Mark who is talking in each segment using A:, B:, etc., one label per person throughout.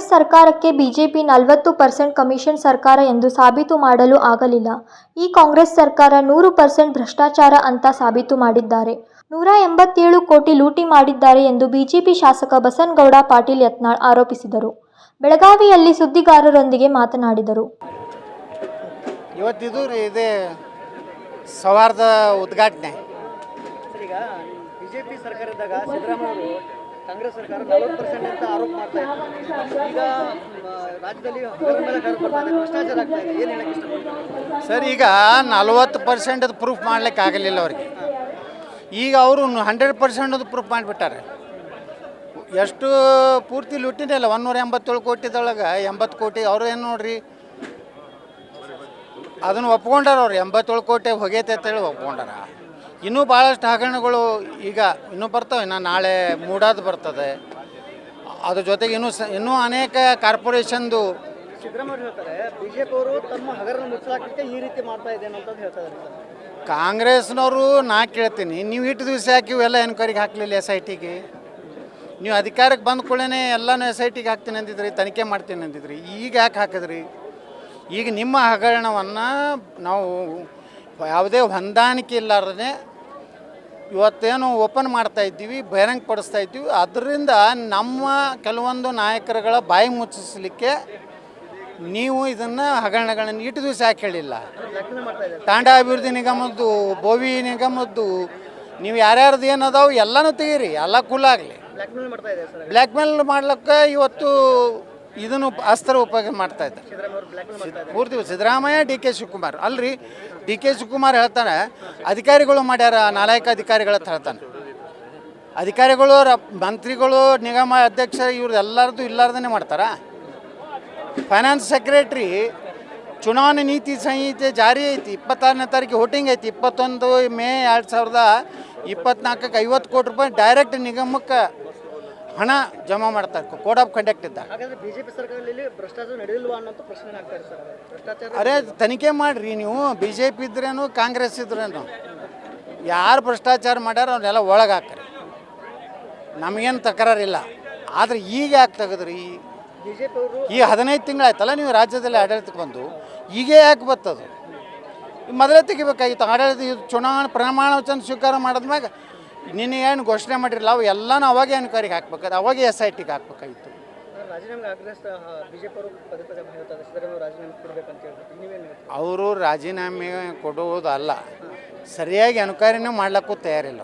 A: ಕಾಂಗ್ರೆಸ್ ಸರ್ಕಾರಕ್ಕೆ BJP 40% commission ಸರ್ಕಾರ ಎಂದು ಸಾಬೀತು ಮಾಡಲು ಆಗಲಿಲ್ಲ. ಈ ಕಾಂಗ್ರೆಸ್ ಸರ್ಕಾರ 100% ಭ್ರಷ್ಟಾಚಾರ ಅಂತ ಸಾಬೀತು ಮಾಡಿದ್ದಾರೆ. 187 ಕೋಟಿ ಲೂಟಿ ಮಾಡಿದ್ದಾರೆ ಎಂದು ಬಿಜೆಪಿ ಶಾಸಕ ಬಸನಗೌಡ ಪಾಟೀಲ್ ಯತ್ನಾಳ್ ಆರೋಪಿಸಿದರು. ಬೆಳಗಾವಿಯಲ್ಲಿ ಸುದ್ದಿಗಾರರೊಂದಿಗೆ ಮಾತನಾಡಿದರು.
B: ಇವತ್ತಿದು ಇದೆ ಸೌಹಾರ್ದ ಉದ್ಘಾಟನೆ.
C: ಈಗ ಬಿಜೆಪಿ ಸರ್ಕಾರದಾಗ ಸಿದ್ದರಾಮಯ್ಯ ಕಾಂಗ್ರೆಸ್ ಸರ್ಕಾರ 40% ಅಂತ ಆರೋಪ ಮಾಡ್ತಾ ಇದ್ದಾರೆ. ಈಗ ರಾಜ್ಯದಲ್ಲಿ ಭ್ರಷ್ಟಾಚಾರ ಆಗ್ತಾ ಇದೆ. ಏನು ಹೇಳಕ್ಕೆ ಇಷ್ಟಪಡ್ತಾರೆ
B: ಸರ್? ಈಗ 40% ಪ್ರೂಫ್ ಮಾಡ್ಲಿಕ್ಕೆ ಆಗಲಿಲ್ಲ ಅವ್ರಿಗೆ. ಈಗ ಅವರು 100% ಪ್ರೂಫ್ ಮಾಡಿಬಿಟ್ಟಾರೆ. ಎಷ್ಟು ಪೂರ್ತಿ ಲೂಟಿನೇ ಇಲ್ಲ. 187 ಕೋಟಿದೊಳಗೆ 80 ಕೋಟಿ ಅವರು ಏನು ನೋಡ್ರಿ ಅದನ್ನು ಒಪ್ಕೊಂಡಾರ. ಅವ್ರು 87 ಕೋಟಿ ಹೋಗೈತೆ ಅಂತೇಳಿ ಒಪ್ಕೊಂಡಾರ. ಇನ್ನೂ ಭಾಳಷ್ಟು ಹಗರಣಗಳು ಈಗ ಇನ್ನೂ ಬರ್ತವೆ. ಇನ್ನು ನಾಳೆ ಮೂಡಾದು ಬರ್ತದೆ. ಅದ್ರ ಜೊತೆಗೆ ಇನ್ನೂ ಅನೇಕ ಕಾರ್ಪೊರೇಷನ್ದು
C: ಸಿದ್ದರಾಮಯ್ಯ ಹೇಳ್ತಾರೆ ಬಿಜೆಪಿ ಅವರು ತಮ್ಮ ಹಗರಣ ಮುಚ್ಚಲಾಕಕ್ಕೆ ಈ ರೀತಿ ಮಾಡ್ತಾ ಇದ್ದೇನೆ ಅಂತ ಹೇಳ್ತಾರೆ.
B: ಕಾಂಗ್ರೆಸ್ನವರು ನಾ ಕೇಳ್ತೀನಿ, ನೀವು ಇಟ್ಟು ದಿವಸ ಯಾಕೆ ಇವೆಲ್ಲ ಎನ್ಕ್ವೈರಿಗೆ ಹಾಕಲಿಲ್ಲ SITಗೆ? ನೀವು ಅಧಿಕಾರಕ್ಕೆ ಬಂದ ಕೂಡಲೇ ಎಲ್ಲನೂ SITಗೆ ಹಾಕ್ತೀನಿ ಅಂದಿದ್ರಿ, ತನಿಖೆ ಮಾಡ್ತೀನಿ ಅಂದಿದ್ರಿ. ಈಗ ಯಾಕೆ ಹಾಕಿದ್ರಿ? ಈಗ ನಿಮ್ಮ ಹಗರಣವನ್ನು ನಾವು ಯಾವುದೇ ಹೊಂದಾಣಿಕೆ ಇಲ್ಲಾರ್ದೇ ಇವತ್ತೇನು ಓಪನ್ ಮಾಡ್ತಾ ಇದ್ದೀವಿ, ಬಹಿರಂಗಪಡಿಸ್ತಾ ಇದ್ದೀವಿ. ಅದರಿಂದ ನಮ್ಮ ಕೆಲವೊಂದು ನಾಯಕರುಗಳ ಬಾಯಿ ಮುಚ್ಚಿಸಲಿಕ್ಕೆ ನೀವು ಇದನ್ನು ಹಗರಣಗಳನ್ನು ಇಟ್ಟು ದಿವಸ ಯಾಕೆ ಹೇಳಿಲ್ಲ? ತಾಂಡ ಅಭಿವೃದ್ಧಿ ನಿಗಮದ್ದು, ಬೋವಿ ನಿಗಮದ್ದು, ನೀವು ಯಾರ್ಯಾರ್ದು ಏನದಾವು ಎಲ್ಲನೂ ತೆಗೀರಿ, ಎಲ್ಲ ಕೂಲಾಗಲಿ. ಬ್ಲ್ಯಾಕ್ ಮೇಲ್ ಮಾಡ್ಲಿಕ್ಕೆ ಇವತ್ತು ಇದನ್ನು ಅಸ್ತ್ರ ಉಪಯೋಗ ಮಾಡ್ತಾ ಇದ್ದಾರೆ ಪೂರ್ತಿ. ಸಿದ್ದರಾಮಯ್ಯ DK ಶಿವಕುಮಾರ್ ಅಲ್ರಿ, DK ಶಿವಕುಮಾರ್ ಹೇಳ್ತಾನೆ ಅಧಿಕಾರಿಗಳು ಮಾಡ್ಯಾರ, ನಾಲಾಯಕ ಅಧಿಕಾರಿಗಳ ಹೇಳ್ತಾನೆ. ಅಧಿಕಾರಿಗಳು ಮಂತ್ರಿಗಳು ನಿಗಮ ಅಧ್ಯಕ್ಷ ಇವ್ರದ್ದು ಎಲ್ಲರದ್ದು ಇಲ್ಲಾರ್ದೇ ಮಾಡ್ತಾರ. ಫೈನಾನ್ಸ್ ಸೆಕ್ರೆಟ್ರಿ ಚುನಾವಣೆ ನೀತಿ ಸಂಹಿತೆ ಜಾರಿ ಐತಿ. 26ನೇ ತಾರೀಕಿಗೆ ವೋಟಿಂಗ್ ಐತಿ. 21 ಮೇ 2024ಕ್ಕೆ 50 ಕೋಟಿ ರೂಪಾಯಿ ಡೈರೆಕ್ಟ್ ನಿಗಮಕ್ಕೆ ಹಣ ಜಮಾ ಮಾಡ್ತಾರೆ. ಕೋಡ್ ಆಫ್ ಕಂಡಕ್ಟ್ ಇದ್ದ.
C: ಬಿಜೆಪಿ ಸರ್ಕಾರದಲ್ಲಿ ಭ್ರಷ್ಟಾಚಾರ ನಡೆಯಲ್ವಾ ಅನ್ನೋ ಪ್ರಶ್ನೆ ಆಗ್ತಾ ಇದೆ ಸರ್. ಭ್ರಷ್ಟಾಚಾರ
B: ಅರೇ ತನಿಖೆ ಮಾಡಿರಿ ನೀವು. BJP ಇದ್ರೇನು ಕಾಂಗ್ರೆಸ್ ಇದ್ರೇನು ಯಾರು ಭ್ರಷ್ಟಾಚಾರ ಮಾಡ್ಯಾರ ಅವನ್ನೆಲ್ಲ ಒಳಗೆ ಹಾಕ್ರಿ. ನಮಗೇನು ತಕರಾರಿಲ್ಲ. ಆದರೆ ಈಗ ಯಾಕೆ ತೆಗೆದ್ರಿ?
C: ಬಿಜೆಪಿ ಅವರು
B: ಈ 15 ತಿಂಗಳಾಯ್ತಲ್ಲ ನೀವು ರಾಜ್ಯದಲ್ಲಿ ಆಡಳಿತಕ್ಕೆ ಬಂದು, ಈಗ ಯಾಕೆ ಬರ್ತದು? ಮೊದಲೇ ತೆಗಿಬೇಕಾಗಿತ್ತು. ಆಡಳಿತ ಚುನಾವಣೆ ಪ್ರಮಾಣ ವಚನ ಸ್ವೀಕಾರ ಮಾಡಿದ್ಮ್ಯಾಗ ನಿನ್ನೆ ಏನು ಘೋಷಣೆ ಮಾಡಿರಲ್ಲ ಅವು ಎಲ್ಲನೂ ಅವಾಗೆ ಎನ್ಕ್ವೈರಿಗೆ ಹಾಕ್ಬೇಕಾದ್ರೆ ಅವಾಗೆ SITಗೆ ಹಾಕ್ಬೇಕಾಗಿತ್ತು.
C: ರಾಜೀನಾಮೆ ಆಗ್ರೆಸ್ ಬಿಜೆಪಿ ಅವರು ಪದೇ ಪದೇ ಹೇಳ್ತಾರೆ ಸಿದ್ದರಾಮಯ್ಯ ರಾಜೀನಾಮೆ ಕೊಡಬೇಕಂತ ಹೇಳ್ತಾರೆ. ನೀವೇನು ಹೇಳ್ತೀರಿ?
B: ಅವರು ರಾಜೀನಾಮೆ ಕೊಡುವುದು ಅಲ್ಲ, ಸರಿಯಾಗಿ ಎನ್ಕ್ವೈರಿನೂ ಮಾಡ್ಲಿಕ್ಕೂ ತಯಾರಿಲ್ಲ.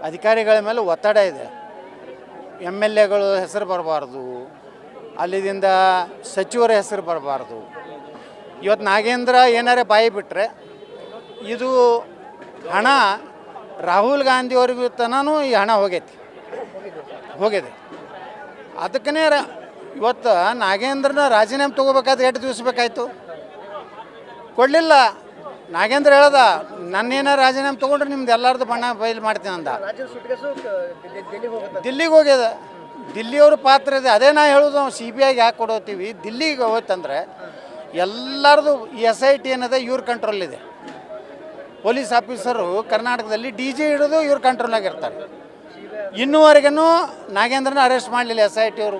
B: ಅಧಿಕಾರಿಗಳ ಮೇಲೆ ಒತ್ತಡ ಇದೆ. MLAಗಳು ಹೆಸರು ಬರಬಾರ್ದು, ಅಲ್ಲಿದಿಂದ ಸಚಿವರ ಹೆಸರು ಬರಬಾರ್ದು. ಇವತ್ತು ನಾಗೇಂದ್ರ ಏನಾರೇ ಬಾಯಿ ಬಿಟ್ಟರೆ ಇದು ಹಣ ರಾಹುಲ್ ಗಾಂಧಿಯವ್ರಿಗೂ ತನೂ ಈ ಹಣ ಹೋಗಿದೆ. ಅದಕ್ಕೇ ಇವತ್ತು ನಾಗೇಂದ್ರನ ರಾಜೀನಾಮೆ ತೊಗೋಬೇಕಾದ್ರೆ ಎಷ್ಟು ದಿವಸ ಬೇಕಾಯಿತು? ಕೊಡಲಿಲ್ಲ. ನಾಗೇಂದ್ರ ಹೇಳ್ದ ನನ್ನೇನ ರಾಜೀನಾಮೆ ತೊಗೊಂಡ್ರೆ ನಿಮ್ದು ಎಲ್ಲರದ್ದು ಬಣ್ಣ ಬಯಲು ಮಾಡ್ತೀನಿ ಅಂದ. ದಿಲ್ಲಿಗೆ ಹೋಗ್ಯದ. ದಿಲ್ಲಿಯವ್ರ ಪಾತ್ರ ಇದೆ. ಅದೇ ನಾ ಹೇಳೋದು, CBIಗೆ ಯಾಕೆ ಕೊಡೋತೀವಿ? ದಿಲ್ಲಿಗೆ ಹೋಯ್ತಂದ್ರೆ ಎಲ್ಲರದು ಈ SIT ಏನದ ಇವ್ರ ಕಂಟ್ರೋಲಿದೆ. ಪೊಲೀಸ್ ಆಫೀಸರು ಕರ್ನಾಟಕದಲ್ಲಿ DG ಹಿಡಿದು ಇವ್ರ ಕಂಟ್ರೋಲ್ನಾಗಿರ್ತಾರೆ. ಇನ್ನೂವರೆಗೂ ನಾಗೇಂದ್ರನ ಅರೆಸ್ಟ್ ಮಾಡಲಿಲ್ಲ SIT ಅವರು.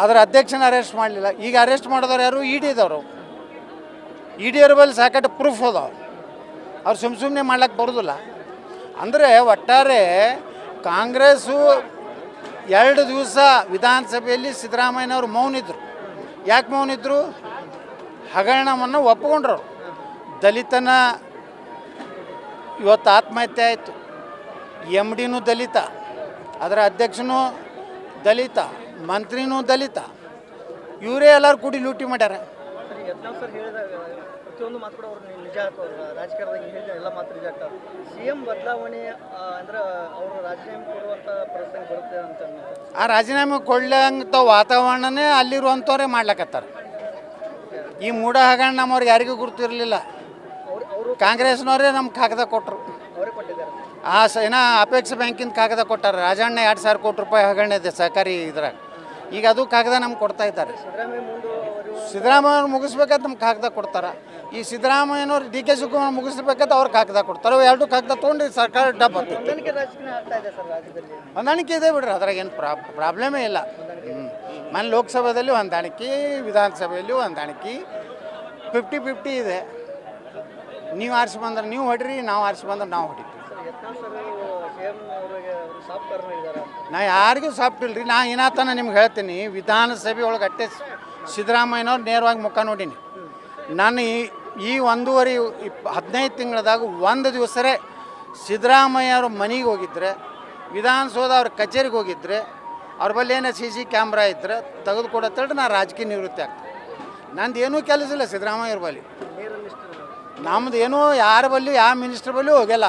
B: ಅದರ ಅಧ್ಯಕ್ಷನ ಅರೆಸ್ಟ್ ಮಾಡಲಿಲ್ಲ. ಈಗ ಅರೆಸ್ಟ್ ಮಾಡಿದವ್ರು ಯಾರು? EDದವರು. EDಯವ್ರ ಬಳಿ ಸಾಕಷ್ಟು ಪ್ರೂಫ್ ಅದಾವ. ಅವ್ರು ಸುಮ್ಮನೆ ಮಾಡ್ಲಿಕ್ಕೆ ಬರೋದಿಲ್ಲ. ಅಂದರೆ ಒಟ್ಟಾರೆ ಕಾಂಗ್ರೆಸ್ಸು 2 ದಿವಸ ವಿಧಾನಸಭೆಯಲ್ಲಿ ಸಿದ್ದರಾಮಯ್ಯನವರು ಮೌನಿದ್ರು. ಯಾಕೆ ಮೌನಿದ್ರು? ಹಗರಣವನ್ನು ಒಪ್ಪಿಕೊಂಡ್ರು. ದಲಿತನ ಇವತ್ತು ಆತ್ಮಹತ್ಯೆ ಆಯಿತು. MDನೂ ದಲಿತ, ಅದರ ಅಧ್ಯಕ್ಷನೂ ದಲಿತ, ಮಂತ್ರಿನೂ ದಲಿತ. ಇವರೇ ಎಲ್ಲರೂ ಕೂಡಿ ಲೂಟಿ ಮಾಡ್ಯಾರ.
C: ಸರ್ ಹೇಳಿದಾಗ ಪ್ರತಿಯೊಂದು ಮಾತು ಕೂಡ ಅವ್ರು ನಿಜ ಆಗ್ತವ್ರು. ರಾಜಕೀಯದಾಗ ಹೇಳಿದ ಎಲ್ಲ ಮಾತು ನಿಜ ಆಗ್ತಾವೆ. CM ಬದಲಾವಣೆ ಅಂದ್ರೆ ಅವರು ರಾಜೀನಾಮೆ ಕೊಡುವಂಥ ಪ್ರಸಂಗ ಬರುತ್ತೆ ಅಂತ.
B: ಆ ರಾಜೀನಾಮೆ ಕೊಡ್ಲಂಥ ವಾತಾವರಣನೇ ಅಲ್ಲಿರುವಂಥವ್ರೇ ಮಾಡ್ಲಕತ್ತಾರೆ. ಈ ಮೂಢ ಹಗರಣ ನಮ್ಮವ್ರಿಗೆ ಯಾರಿಗೂ ಗುರುತಿರಲಿಲ್ಲ. ಕಾಂಗ್ರೆಸ್ನವರೇ ನಮ್ಗೆ ಕಾಗದ ಕೊಟ್ಟರು. ಏನೋ ಅಪೇಕ್ಷೆ ಬ್ಯಾಂಕಿಂದ ಕಾಗದ ಕೊಟ್ಟಾರೆ. ರಾಜಣ್ಣ 2000 ಕೋಟಿ ರೂಪಾಯಿ ಹಗರಣ ಇದೆ ಸಹಕಾರಿ ಇದ್ರಾಗ. ಈಗ ಅದು ಕಾಗದ ನಮ್ಗೆ ಕೊಡ್ತಾ ಇದ್ದಾರೆ. ಸಿದ್ದರಾಮಯ್ಯ ಮುಗಿಸ್ಬೇಕಾದ್ರೆ ನಮ್ಗೆ ಕಾಗದ ಕೊಡ್ತಾರೆ. ಈ ಸಿದ್ದರಾಮಯ್ಯನವ್ರು ಡಿ ಕೆ ಶಿವಕುಮಾರ್ ಮುಗಿಸ್ಬೇಕಂತ ಅವ್ರಿಗೆ ಕಾಗದ ಕೊಡ್ತಾರೆ, ಅವು ಎರಡೂ ಕಾಗದ ತೊಗೊಂಡು ಸರ್ಕಾರ ಡಬ್ ಆಗ್ತೈತೆ.
C: ಹೊಂದಾಣಿಕೆ ರಾಜಕೀಯ ಆಗ್ತಾ ಇದೆ ಸರ್ ರಾಜ್ಯದಲ್ಲಿ.
B: ಹೊಂದಾಣಿಕೆ ಇದೆ ಬಿಡ್ರಿ, ಅದ್ರಾಗ ಏನು ಪ್ರಾಬ್ಲಮೇ ಇಲ್ಲ. ಮನೆ ಲೋಕಸಭೆಯಲ್ಲಿ ಹೊಂದಾಣಿಕೆ, ವಿಧಾನಸಭೆಯಲ್ಲೂ ಹೊಂದಾಣಿಕೆ, 50-50 ಇದೆ. ನೀವು ಆರಿಸಿ ಬಂದ್ರೆ ನೀವು ಹೊಡ್ರಿ, ನಾವು ಆರಿಸಿ ಬಂದ್ರೆ ನಾವು ಹೊಡಿತೀವಿ.
C: ಯತ್ನಾಳ್ ಸರ್ CM ಅವರಿಗೆ ಸಾಫ್ಟ್ ಕಾರ್ನರ್ ಇದ್ದಾರೆ.
B: ನಾ ಯಾರಿಗೂ ಸಾಫ್ಟ್ ಇಲ್ರಿ. ನಾ ಏನಾತನ ನಿಮ್ಗೆ ಹೇಳ್ತೀನಿ, ವಿಧಾನಸಭೆ ಒಳಗೆ ಅಟ್ಟೆ ಸಿದ್ದರಾಮಯ್ಯನವ್ರು ನೇರವಾಗಿ ಮುಖ ನೋಡೀನಿ. ನಾನು ಈ 15 ತಿಂಗಳದಾಗ ಒಂದು ದಿವಸರೇ ಸಿದ್ದರಾಮಯ್ಯವ್ರ ಮನೆಗೆ ಹೋಗಿದ್ರೆ, ವಿಧಾನಸೌಧ ಅವ್ರ ಕಚೇರಿಗೆ ಹೋಗಿದ್ರೆ, ಅವ್ರ ಬಳಿ ಏನೋ CC ಕ್ಯಾಮ್ರಾ ಇದ್ದರೆ ತೆಗೆದುಕೊಡತ್ತೇಳಿ ನಾ ರಾಜಕೀಯ ನಿವೃತ್ತಿ ಆಗ್ತೀನಿ. ನಂದು ಏನೂ ಕೆಲಸ ಇಲ್ಲ ಸಿದ್ದರಾಮಯ್ಯವ್ರ ಬಳಿ. ನಮ್ದು ಏನೂ ಯಾರ ಬಳಿ ಯಾವ ಮಿನಿಸ್ಟ್ರ್ ಬಳಿ ಹೋಗಿಲ್ಲ.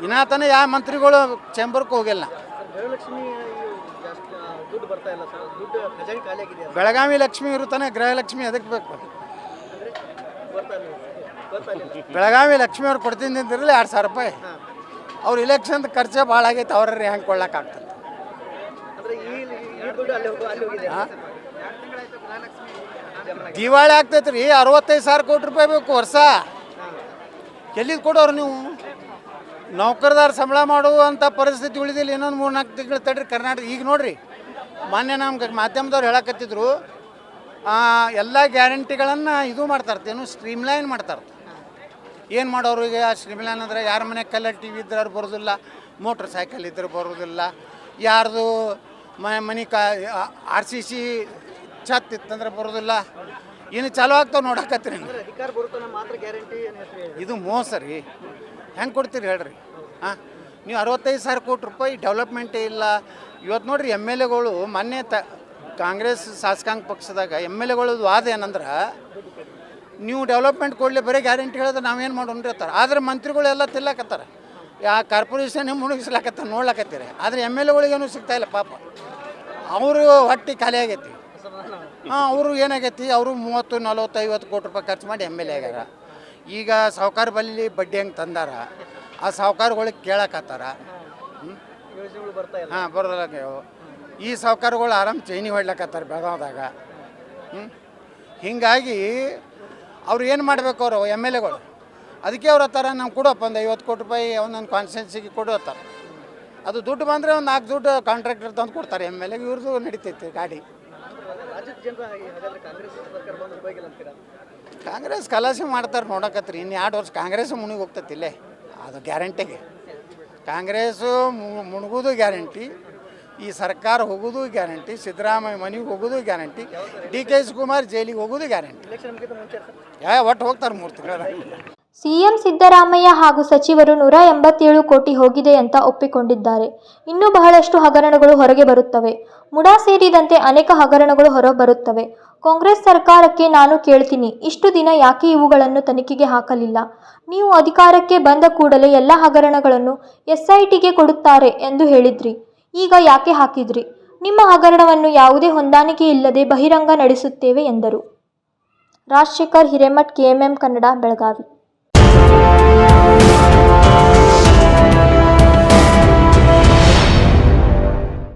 B: ಇನ್ನಾತನ ಯಾವ ಮಂತ್ರಿಗಳು ಚೇಂಬರ್ಗೆ ಹೋಗಿಲ್ಲ.
C: ಗೃಹಲಕ್ಷ್ಮಿ ಜಾಸ್ತಿ ದುಡ್ಡು ಬರ್ತಾ ಇಲ್ಲ ಸರ್, ದುಡ್ಡು ಖಜಾನೆ ಖಾಲಿ ಆಗಿದೆ.
B: ಬೆಳಗಾವಿ ಲಕ್ಷ್ಮಿ ಇರುತ್ತಾನೆ, ಗೃಹಲಕ್ಷ್ಮಿ ಅದಕ್ಕೆ ಬೇಕು. ಬೆಳಗಾವಿ ಲಕ್ಷ್ಮಿ ಅವ್ರು ಕೊಡ್ತೀನಿ ಅಂತಿರಲಿಲ್ಲ 2,000 ರೂಪಾಯಿ. ಅವ್ರು ಇಲೆಕ್ಷನ್ ಖರ್ಚೆ ಭಾಳ ಆಗೈತೆ, ಅವ್ರಿಗೆ ಹೆಂಗೆ ಕೊಡ್ಲಿಕ್ಕಾಗ್ತದೆ?
C: ಅಂದರೆ ಈ ದುಡ್ಡು ಅಲ್ಲಿ ಹೋಗಿದೆ.
B: ದಿವಾಳಿ ಆಗ್ತೈತೆ ರೀ. 65,000 ಕೋಟಿ ರೂಪಾಯಿ ಬೇಕು ವರ್ಷ. ಎಲ್ಲಿದು ಕೊಡೋರು ನೀವು? ನೌಕರದಾರ ಸಂಬಳ ಮಾಡುವಂಥ ಪರಿಸ್ಥಿತಿ ಉಳಿದಿಲ್ಲ. ಇನ್ನೊಂದು 3-4 ತಿಂಗಳು ತಡ್ರಿ ಕರ್ನಾಟಕ. ಈಗ ನೋಡಿರಿ, ಮೊನ್ನೆ ನಮ್ಗೆ ಮಾಧ್ಯಮದವ್ರು ಹೇಳಕತ್ತಿದ್ರು, ಎಲ್ಲ ಗ್ಯಾರಂಟಿಗಳನ್ನು ಇದು ಮಾಡ್ತಾರ್ತೇನು, ಸ್ಟ್ರೀಮ್ಲೈನ್ ಮಾಡ್ತಾರೆ. ಏನು ಮಾಡೋರು ಈಗ ಸ್ಟ್ರೀಮ್ಲೈನ್ ಅಂದರೆ, ಯಾರ ಮನೆ ಕಲರ್ TV ಇದ್ರೆ ಅವ್ರು ಬರೋದಿಲ್ಲ, ಮೋಟ್ರ್ ಸೈಕಲ್ ಇದ್ರೆ ಬರೋದಿಲ್ಲ, ಯಾರ್ದು ಮನೆ RCC ಛತ್ ಇತ್ತಂದ್ರೆ ಬರೋದಿಲ್ಲ. ಇನ್ನು ಚಾಲು ಆಗ್ತಾವೆ ನೋಡಕತ್ತೀರಿ.
C: ಅಧಿಕಾರ ಬರುತ್ತಾನೆ ಮಾತ್ರ ಗ್ಯಾರಂಟಿ
B: ಇದು ಮೋಸ ರೀ. ಹೆಂಗೆ ಕೊಡ್ತೀರಿ ಹೇಳ್ರಿ? ಹಾಂ, ನೀವು 65,000 ಕೋಟಿ ರೂಪಾಯಿ ಡೆವಲಪ್ಮೆಂಟೇ ಇಲ್ಲ. ಇವತ್ತು ನೋಡಿರಿ, MLAಗಳು ಮೊನ್ನೆ ಕಾಂಗ್ರೆಸ್ ಶಾಸಕಾಂಗ ಪಕ್ಷದಾಗ MLAಗಳದ್ದು ವಾದ ಏನಂದ್ರೆ, ನೀವು ಡೆವಲಪ್ಮೆಂಟ್ ಕೊಡಲಿ, ಬರೀ ಗ್ಯಾರಂಟಿ ಹೇಳಿದ್ರೆ ನಾವೇನು ಮಾಡೋಣ್ರಿ ಅಂತಾರೆ. ಆದರೆ ಮಂತ್ರಿಗಳೆಲ್ಲ ತಿಲ್ಲಕತ್ತಾರೆ, ಕಾರ್ಪೊರೇಷನ್ ಮುಳುಗಿಸ್ಲಾಕತ್ತಾರೆ, ನೋಡ್ಲಾಕತ್ತೀರಿ. ಆದರೆ MLAಗಳಿಗೇನು ಸಿಗ್ತಾಯಿಲ್ಲ ಪಾಪ. ಅವರು ಹೊಟ್ಟೆ ಖಾಲಿ ಆಗೈತಿ. ಅವರು ಏನಾಗೈತಿ, ಅವರು 30, 40, 50 ಕೋಟಿ ರೂಪಾಯಿ ಖರ್ಚು ಮಾಡಿ MLA ಆಗ್ಯಾರ. ಈಗ ಸಾಹುಕಾರ ಬಲ್ಲಿ ಬಡ್ಡಿ ಹೆಂಗೆ ತಂದಾರ, ಆ ಸಾಹುಕಾರಗಳಿಗೆ ಕೇಳಕತ್ತಾರ.
C: ಯೋಜನೆಗಳು ಬರ್ತಾ ಇಲ್ಲ.
B: ಬರೋದಾಗ ಈ ಸಾಹುಕಾರಗಳು ಆರಾಮ್ ಚೈನಿ ಹೊಡ್ಲಕತ್ತಾರೆ ಬೆಳಗಾವ್ದಾಗ. ಹೀಗಾಗಿ ಅವ್ರು ಏನು ಮಾಡಬೇಕು, ಅವರು MLAಗಳು ಅದಕ್ಕೆ ಅವ್ರು ಹತ್ತಾರ, ನಾವು ಕೊಡೋಪ್ಪ ಒಂದು 50 ಕೋಟಿ ರೂಪಾಯಿ ಒಂದೊಂದು ಕಾನ್ಸ್ಟಿಟ್ಯೂನ್ಸಿಗೆ ಕೊಡು ಹತ್ತಾರೆ. ಅದು ದುಡ್ಡು ಬಂದರೆ ಒಂದು 4 ದುಡ್ಡು ಕಾಂಟ್ರಾಕ್ಟರ್ ತಂದು ಕೊಡ್ತಾರೆ MLA. ಇವ್ರದ್ದು ನಡೀತೈತಿ ಗಾಡಿ.
C: ರಾಜ್ಯದ ಜನರು ಹಾಗಾದ್ರೆ ಕಾಂಗ್ರೆಸ್ ಸರ್ಕಾರ ಬಂದು ಉಪಯೋಗಿಲ್ಲ ಅಂತೀರಾ?
B: ಕಾಂಗ್ರೆಸ್ ಕಲಾಸಿ ಮಾಡ್ತಾರೆ ನೋಡಕತ್ರಿ. ಇನ್ನು 2 ವರ್ಷ ಕಾಂಗ್ರೆಸ್ ಮುನಿಗೆ ಹೋಗ್ತೈತಿ ಇಲ್ಲೇ, ಅದು ಗ್ಯಾರಂಟಿಗೆ. ಕಾಂಗ್ರೆಸ್ಸು ಮುಳುಗೋದು ಗ್ಯಾರಂಟಿ, ಈ ಸರ್ಕಾರ ಹೋಗೋದು ಗ್ಯಾರಂಟಿ, ಸಿದ್ದರಾಮಯ್ಯ ಮನೆಗೆ ಹೋಗೋದು ಗ್ಯಾರಂಟಿ, DK ಶಿವಕುಮಾರ್ ಜೈಲಿಗೆ ಹೋಗೋದು ಗ್ಯಾರಂಟಿ.
C: ಎಲೆಕ್ಷನ್ ಮುಗಿದ ಮುಂಚೆ
B: ಒಟ್ಟು ಹೋಗ್ತಾರೆ 3 ತಿಂಗಳ.
A: ಸಿಎಂ ಸಿದ್ದರಾಮಯ್ಯ ಹಾಗೂ ಸಚಿವರು 187 ಕೋಟಿ ಹೋಗಿದೆ ಅಂತ ಒಪ್ಪಿಕೊಂಡಿದ್ದಾರೆ. ಇನ್ನೂ ಬಹಳಷ್ಟು ಹಗರಣಗಳು ಹೊರಗೆ ಬರುತ್ತವೆ. ಮುಡಾ ಸೇರಿದಂತೆ ಅನೇಕ ಹಗರಣಗಳು ಹೊರಬರುತ್ತವೆ. ಕಾಂಗ್ರೆಸ್ ಸರ್ಕಾರಕ್ಕೆ ನಾನು ಕೇಳ್ತೀನಿ, ಇಷ್ಟು ದಿನ ಯಾಕೆ ಇವುಗಳನ್ನು ತನಿಖೆಗೆ ಹಾಕಲಿಲ್ಲ? ನೀವು ಅಧಿಕಾರಕ್ಕೆ ಬಂದ ಕೂಡಲೇ ಎಲ್ಲ ಹಗರಣಗಳನ್ನು SITಗೆ ಕೊಡುತ್ತಾರೆ ಎಂದು ಹೇಳಿದ್ರಿ. ಈಗ ಯಾಕೆ ಹಾಕಿದ್ರಿ? ನಿಮ್ಮ ಹಗರಣವನ್ನು ಯಾವುದೇ ಹೊಂದಾಣಿಕೆ ಇಲ್ಲದೆ ಬಹಿರಂಗ ನಡೆಸುತ್ತೇವೆ ಎಂದರು. ರಾಜಶೇಖರ್ ಹಿರೇಮಠ್, KMM ಕನ್ನಡ, ಬೆಳಗಾವಿ.